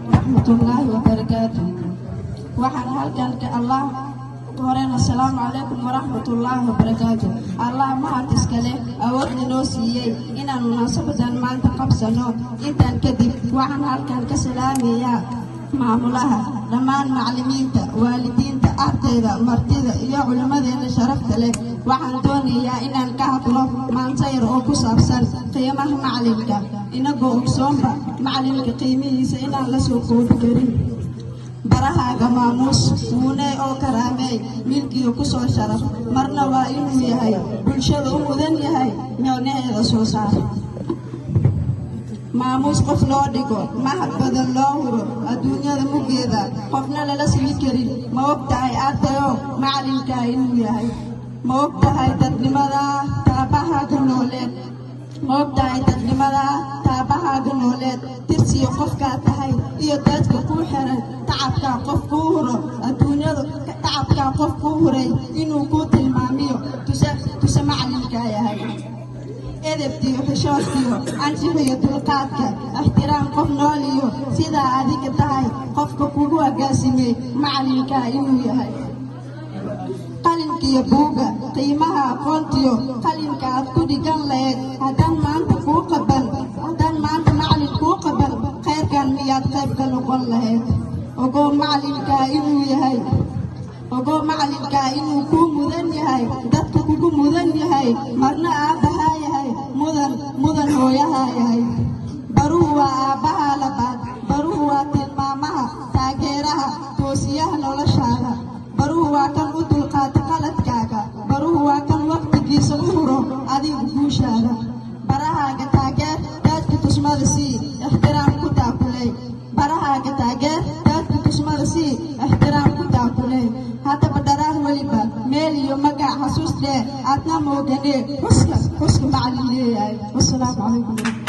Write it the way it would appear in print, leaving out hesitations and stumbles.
ورحمة الله وبركاته. وحن هلكن الله horena asalaamu calaykum waraxmatullaahi wabarakaatu. allah mahad iskale awood inoo siiyey inaan munaasabadan maanta qabsano. intaan kadib waxaan halkan ka salaamayaa maamulaha, dhammaan macallimiinta, waalidiinta, ardayda, martida iyo culimmadeena sharafta leh. waxaan doonayaa inaan ka hadlo maanta yar oo ku saabsan qiimaha macallinka, inagoo ogsoonba macallinka qiimihiisa inaan la soo koobi karin. barahaaga maamuus wuune oo karaamey milkiga ku soo sharaf, marna waa inuu yahay bulshada u mudan yahay micnaheeda soo saar. maamuus qof loo dhigo, mahad badan loo huro adduunyada muggeeda, qofna lala simi karin. ma og tahay ardayo macallinkaa inuu yahay? ma og tahay dadnimada taabahaaga nooleed? ma og tahay dadnimada taabahaaga nooleed? tirsiyo qofkaa tahay iyo dadka kuu xiran, tacabkaa qof kuu huro adduunyadu, tacabkaa qof kuu huray inuu kuu tilmaamiyo tuse macallinkaa yahay. edebtiyo xishoodkiyo anshixiyo dulqaadka, ixtiraam qof nooliyo sidaa adiga tahay qofka kugu agaasimey macallinkaa inuu yahay. qalinkiyo buuga qiimaha aqoontiyo qalinka aad ku dhigan laheyd haddaan maanta macallin kuu qaban khayrkan miyaad qayb ka noqon lahayd? ogow macallinkaa inuu yahay, ogow macallinkaa inuu kuu mudan yahay, dadka kugu mudan yahay, marna aabbahaa yahay, mudan hooyahaa yahay. baruhu waa aabbahaa labaad, baruhu waa tilmaamaha, taageeraha, toosiyaha noloshaada. baruhu waa kan u dulqaata qaladkaaga, baruhu waa kan waqtigiisa u huro adigu guushaada. barahaaga taageer, daadka tusmada sii, ixtiraam ku taakuley. barahaaga taageer, daadka tusmada sii, ixtiraam ku taakuley. haddaba dharaar weliba meel iyo magac xasuus leh aadna mooganee xuska macallin leeyahay. wasalaamu calaykum.